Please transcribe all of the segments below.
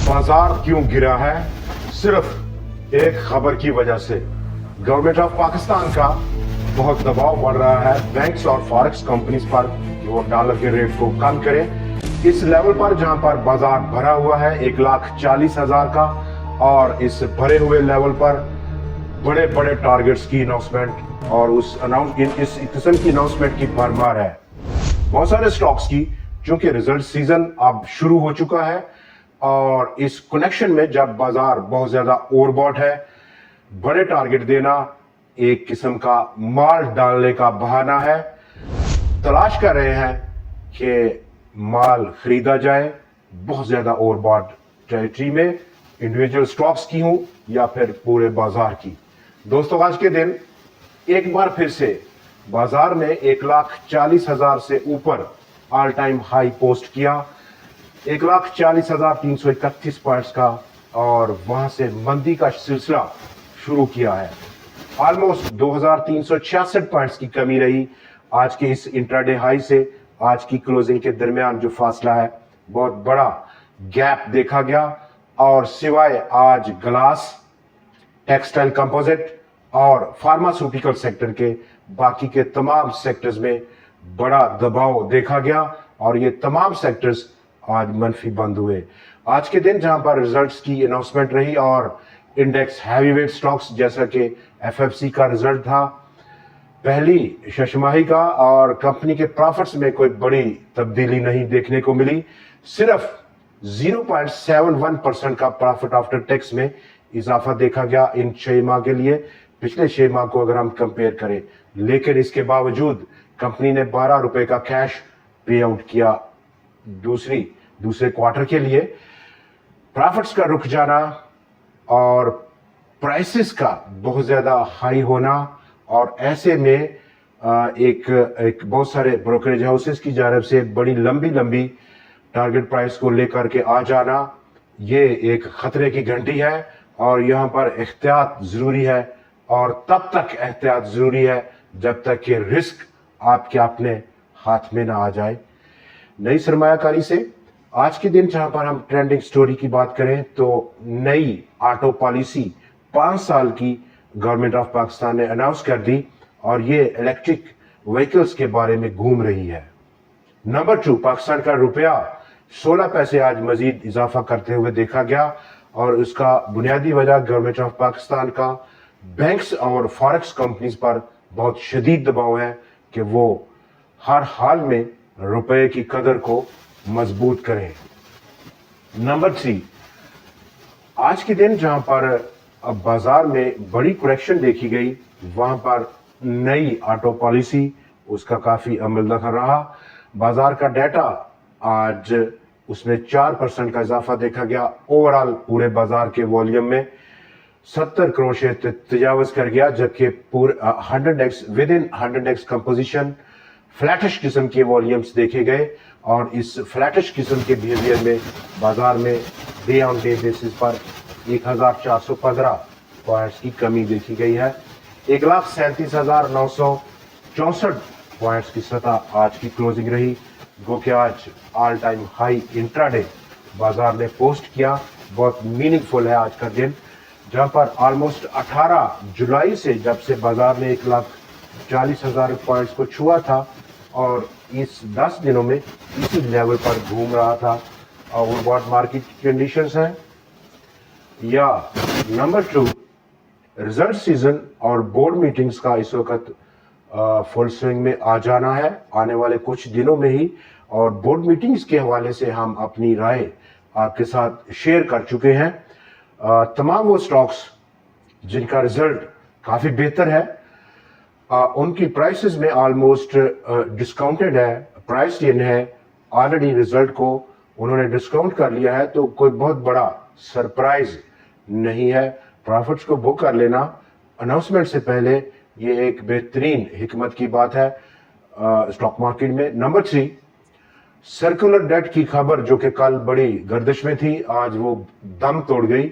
बाजार क्यों गिरा है? सिर्फ एक खबर की वजह से। गवर्नमेंट ऑफ पाकिस्तान का बहुत दबाव बढ़ रहा है बैंक्स और फॉरेक्स कंपनीज पर कि वो डॉलर के रेट को कम करें। इस लेवल पर जहां पर बाजार भरा हुआ है 1,40,000 का, और इस भरे हुए लेवल पर बड़े बड़े टारगेट्स की अनाउंसमेंट और इस किस्म की अनाउंसमेंट की भरमार है बहुत सारे स्टॉक्स की, क्योंकि रिजल्ट सीजन अब शुरू हो चुका है। और इस कनेक्शन में जब बाजार बहुत ज्यादा ओवरबॉट है, बड़े टारगेट देना एक किस्म का माल डालने का बहाना है। तलाश कर रहे हैं कि माल खरीदा जाए बहुत ज्यादा ओवरबॉट टेरिटरी में, इंडिविजुअल स्टॉक्स की हो या फिर पूरे बाजार की। दोस्तों, आज के दिन एक बार फिर से बाजार ने 1,40,000 से ऊपर ऑल टाइम हाई पोस्ट किया, 1,40,331 पॉइंट्स का, और वहां से मंदी का सिलसिला शुरू किया है। ऑलमोस्ट 2,366 पॉइंट्स की कमी रही आज के इस इंट्राडे हाई से आज की क्लोजिंग के दरमियान। जो फासला है बहुत बड़ा गैप देखा गया, और सिवाय आज ग्लास, टेक्सटाइल कंपोजिट और फार्मास्यूटिकल सेक्टर के बाकी के तमाम सेक्टर्स में बड़ा दबाव देखा गया, और ये तमाम सेक्टर्स आज मनफी बंद हुए। आज के दिन जहां पर रिजल्ट्स की अनाउंसमेंट रही और इंडेक्स हैवीवेट स्टॉक्स जैसा कि एफएफसी का रिजल्ट था पहली शशमाही का, और कंपनी के प्रॉफिट्स में कोई बड़ी तब्दीली नहीं देखने को मिली। सिर्फ 0.71% का प्रॉफिट आफ्टर टैक्स में इजाफा देखा गया इन 6 माह के लिए, पिछले 6 माह को अगर हम कंपेयर करें। लेकिन इसके बावजूद कंपनी ने 12 रुपए का कैश पे आउट किया दूसरे क्वार्टर के लिए। प्रॉफिट्स का रुक जाना और प्राइसेस का बहुत ज्यादा हाई होना, और ऐसे में एक बहुत सारे ब्रोकरेज हाउसेस की जानब से बड़ी लंबी टारगेट प्राइस को लेकर के आ जाना, ये एक खतरे की घंटी है। और यहाँ पर एहतियात जरूरी है, और तब तक एहतियात जरूरी है जब तक कि रिस्क आपके अपने हाथ में ना आ जाए। नई सरमायाकारी से आज के दिन जहां पर हम ट्रेंडिंग स्टोरी की बात करें तो नई ऑटो पॉलिसी 5 साल की गवर्नमेंट ऑफ पाकिस्तान ने अनाउंस कर दी, और ये इलेक्ट्रिक व्हीकल्स के बारे में घूम रही है। नंबर 2, पाकिस्तान का रुपया 16 पैसे आज मजीद इजाफा करते हुए देखा गया, और उसका बुनियादी वजह गवर्नमेंट ऑफ पाकिस्तान का बैंक्स और फॉरेक्स कंपनीज पर बहुत शदीद दबाव है कि वो हर हाल में रुपए की कदर को मजबूत करें। नंबर 3, आज के दिन जहां पर अब बाजार में बड़ी करेक्शन देखी गई, वहां पर नई ऑटो पॉलिसी उसका काफी अमल दखल रहा। बाजार का डाटा आज उसमें 4% का इजाफा देखा गया। ओवरऑल पूरे बाजार के वॉल्यूम में 70 करोड़ शेयर तजावज कर गया, जबकि पूरे 100x with in 100x composition flattish किस्म के वॉल्यूम्स देखे गए, और इस फ्लैटिश किस्म के बिहेवियर में बाजार में डे ऑन डे बेसिस पर 1,415 पॉइंट्स की कमी देखी गई है। 1,37,964 पॉइंट्स की सतह आज की क्लोजिंग रही, जो कि आज ऑल टाइम हाई इंट्राडे बाजार ने पोस्ट किया। बहुत मीनिंगफुल है आज का दिन, जहां पर ऑलमोस्ट 18 जुलाई से जब से बाजार ने 1,40,000 पॉइंट्स को छुआ था, और इस 10 दिनों में इसी लेवल पर घूम रहा था। ओवरबॉट मार्केट कंडीशंस हैं। या नंबर 2, रिजल्ट सीजन और बोर्ड मीटिंग्स का इस वक्त फुल स्विंग में आ जाना है आने वाले कुछ दिनों में ही, और बोर्ड मीटिंग्स के हवाले से हम अपनी राय आपके साथ शेयर कर चुके हैं। तमाम वो स्टॉक्स जिनका रिजल्ट काफी बेहतर है, उनकी प्राइसेस में ऑलमोस्ट डिस्काउंटेड है, प्राइस इन है। ऑलरेडी रिजल्ट को उन्होंने डिस्काउंट कर लिया है, तो कोई बहुत बड़ा सरप्राइज नहीं है। प्रॉफिट्स को बुक कर लेना अनाउंसमेंट से पहले ये एक बेहतरीन हिकमत की बात है स्टॉक मार्केट में। नंबर 3, सर्कुलर डेट की खबर जो कि कल बड़ी गर्दिश में थी, आज वो दम तोड़ गई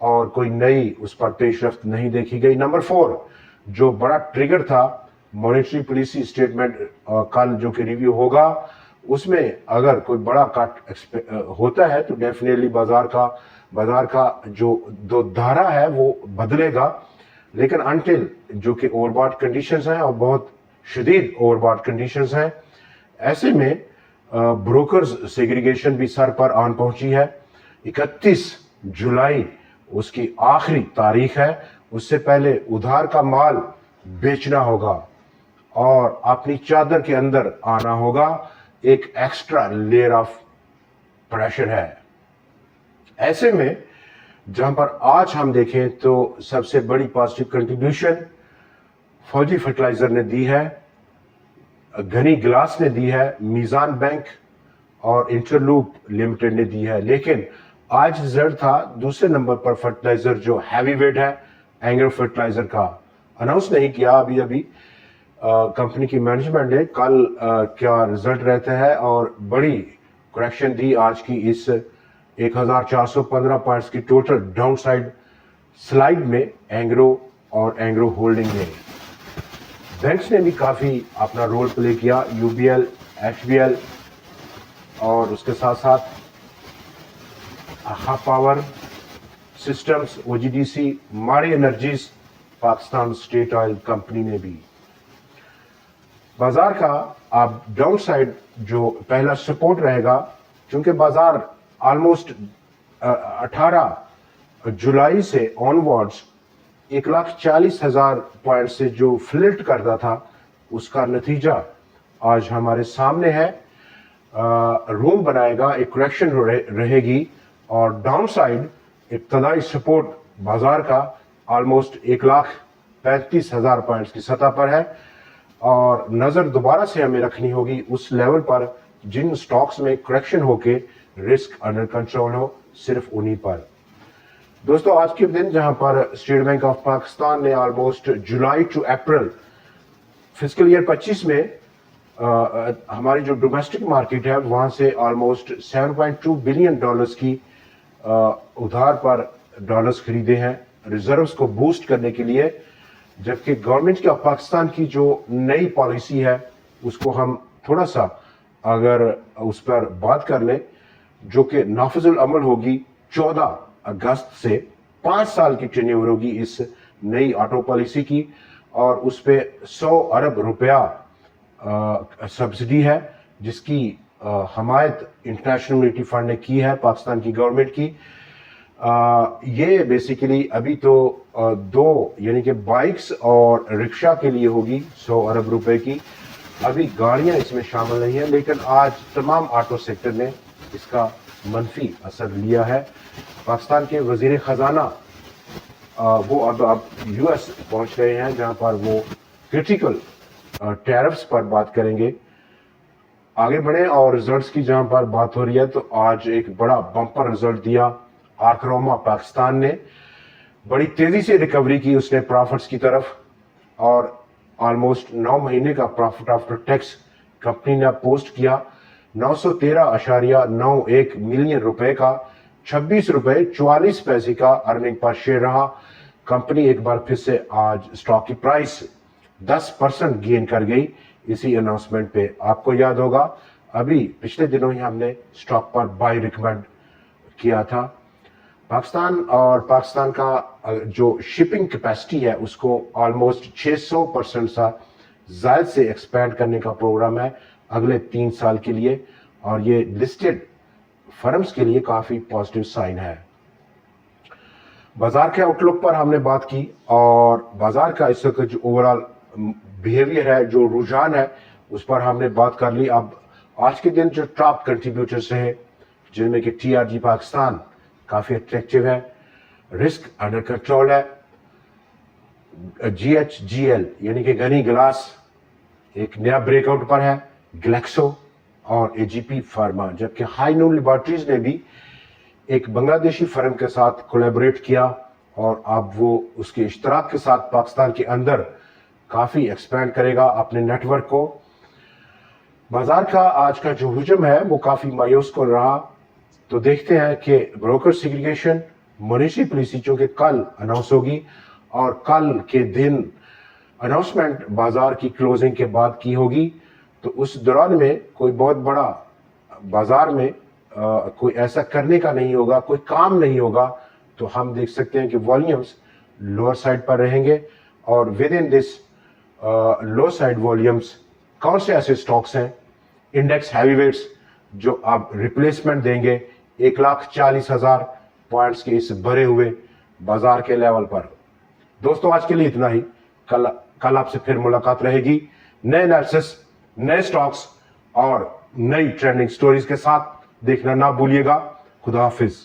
और कोई नई उस पर पेशरफ्त नहीं देखी गई। नंबर 4, जो बड़ा ट्रिगर था मॉनेटरी पॉलिसी स्टेटमेंट कल जो कि रिव्यू होगा, उसमें अगर कोई बड़ा कट होता है तो डेफिनेटली बाजार का बाजार का जो धारा है वो बदलेगा, लेकिन अनटिल जो कि ओवरबॉट कंडीशंस हैं और बहुत शदीद ओवरबॉट कंडीशंस हैं, ऐसे में ब्रोकर्स सेग्रीगेशन भी सर पर आन पहुंची है। 31 जुलाई उसकी आखिरी तारीख है, उससे पहले उधार का माल बेचना होगा और अपनी चादर के अंदर आना होगा। एक एक्स्ट्रा लेयर ऑफ प्रेशर है। ऐसे में जहां पर आज हम देखें तो सबसे बड़ी पॉजिटिव कंट्रीब्यूशन फौजी फर्टिलाइजर ने दी है, घनी ग्लास ने दी है, मीजान बैंक और इंटरलूप लिमिटेड ने दी है। लेकिन आज रिजल्ट था दूसरे नंबर पर फर्टिलाइजर जो हैवी वेट है एंग्रो फर्टिलाइजर का। अनाउंस नहीं किया अभी कंपनी की मैनेजमेंट ने कल क्या रिजल्ट रहते हैं, और बड़ी करेक्शन दी आज की इस 1415 पॉइंट्स की टोटल डाउन साइड स्लाइड में एंग्रो और एंग्रो होल्डिंग में। बैंक्स ने भी काफी अपना रोल प्ले किया, यूबीएल, एचबीएल और उसके साथ साथ पावर सिस्टम्स, ओजीडीसी, मारी energies, Pakistan state oil company ने भी। बाजार का अब डाउन साइड जो पहला सपोर्ट रहेगा, क्योंकि बाजार ऑलमोस्ट 18 जुलाई से ऑनवर्ड्स 1,40,000 पॉइंट से जो फ्लिर्ट करता था, उसका नतीजा आज हमारे सामने है। रूम बनाएगा, एक करेक्शन रहेगी और डाउन साइड इब्तदाई सपोर्ट बाजार का ऑलमोस्ट 1,35,000 पॉइंट्स की सतह पर है, और नजर दोबारा से हमें रखनी होगी उस लेवल पर जिन स्टॉक्स में करेक्शन होके रिस्क अंडर कंट्रोल हो, सिर्फ उन्हीं पर। दोस्तों, आज के दिन जहां पर स्टेट बैंक ऑफ पाकिस्तान ने almost July to April fiscal year 25 में हमारी जो डोमेस्टिक मार्केट है वहां से ऑलमोस्ट $7.2 बिलियन की उधार पर डॉलर्स खरीदे हैं रिजर्व्स को बूस्ट करने के लिए, जबकि गवर्नमेंट ऑफ पाकिस्तान की जो नई पॉलिसी है उसको हम थोड़ा सा अगर उस पर बात कर लें, जो कि नाफिजुल अमल होगी 14 अगस्त से 5 साल की टेन्योर होगी इस नई ऑटो पॉलिसी की, और उस पे 100 अरब रुपया सब्सिडी है, जिसकी हमायत इंटरनेशनल मॉनेटरी फंड ने की है पाकिस्तान की गवर्नमेंट की। ये बेसिकली अभी तो दो यानी कि बाइक्स और रिक्शा के लिए होगी 100 अरब रुपए की, अभी गाड़ियां इसमें शामिल नहीं है, लेकिन आज तमाम ऑटो सेक्टर ने इसका मनफी असर लिया है। पाकिस्तान के वजीर खजाना वो अब यूएस पहुंच गए हैं, जहां पर वो क्रिटिकल टैरिफ्स पर बात करेंगे। आगे बढ़े और रिजल्ट्स की जहां पर बात हो रही है, तो आज एक बड़ा बम्पर रिजल्ट दिया आर्करोमा पाकिस्तान ने, बड़ी तेजी से रिकवरी की उसने प्रॉफिट्स की तरफ, और ऑलमोस्ट 9 महीने का प्रॉफिट आफ्टर टैक्स कंपनी ने पोस्ट किया 913.91 मिलियन रुपए का, 26 रुपए 44 पैसे का अर्निंग पर शेयर रहा। कंपनी एक बार फिर से आज स्टॉक की प्राइस 10% गेन कर गई इसी अनाउंसमेंट पे। आपको याद होगा अभी पिछले दिनों ही हमने स्टॉक पर बाय रिकमेंड किया था। पाकिस्तान का जो शिपिंग कैपेसिटी है उसको ऑलमोस्ट 600% सा जायद से एक्सपैंड करने का प्रोग्राम है अगले 3 साल के लिए, और ये लिस्टेड फर्म्स के लिए काफी पॉजिटिव साइन है। बाजार के आउटलुक पर हमने बात की, और बाजार का इस वक्त जो ओवरऑल बिहेवियर है, जो रुझान है, उस पर हमने बात कर ली। अब आज के दिन जो टॉप कंट्रीब्यूटर्स रहे, जिनमें कि TRG पाकिस्तान काफी अट्रैक्टिव है, रिस्क अंडर कंट्रोल है, GHGL यानी कि घनी ग्लास एक नया ब्रेकआउट पर है, ग्लेक्सो और AGP फार्मा, जबकि हाई नून लेबोरेटरीज ने भी एक बांग्लादेशी फर्म के साथ कोलैबोरेट किया, और अब वो उसके इश्तराक के साथ पाकिस्तान के अंदर काफी एक्सपैंड करेगा अपने नेटवर्क को। बाजार का आज का जो हुजम है वो काफी मायूस कर रहा, तो देखते हैं कि ब्रोकर सेग्रीगेशन मॉनेटरी पॉलिसी जो कि कल अनाउंस होगी, और कल के दिन अनाउंसमेंट बाजार की क्लोजिंग के बाद की होगी, तो उस दौरान में कोई बहुत बड़ा बाजार में कोई ऐसा करने का नहीं होगा, कोई काम नहीं होगा, तो हम देख सकते हैं कि वॉल्यूम्स लोअर साइड पर रहेंगे। और with in this low side volumes कौन से ऐसे स्टॉक्स हैं इंडेक्स हैवीवेट्स जो आप रिप्लेसमेंट देंगे 1,40,000 पॉइंट्स के इस भरे हुए बाजार के लेवल पर। दोस्तों आज के लिए इतना ही, कल आपसे फिर मुलाकात रहेगी नए एनालिसिस, नए स्टॉक्स और नई ट्रेंडिंग स्टोरीज के साथ। देखना ना भूलिएगा। खुदा हाफिज।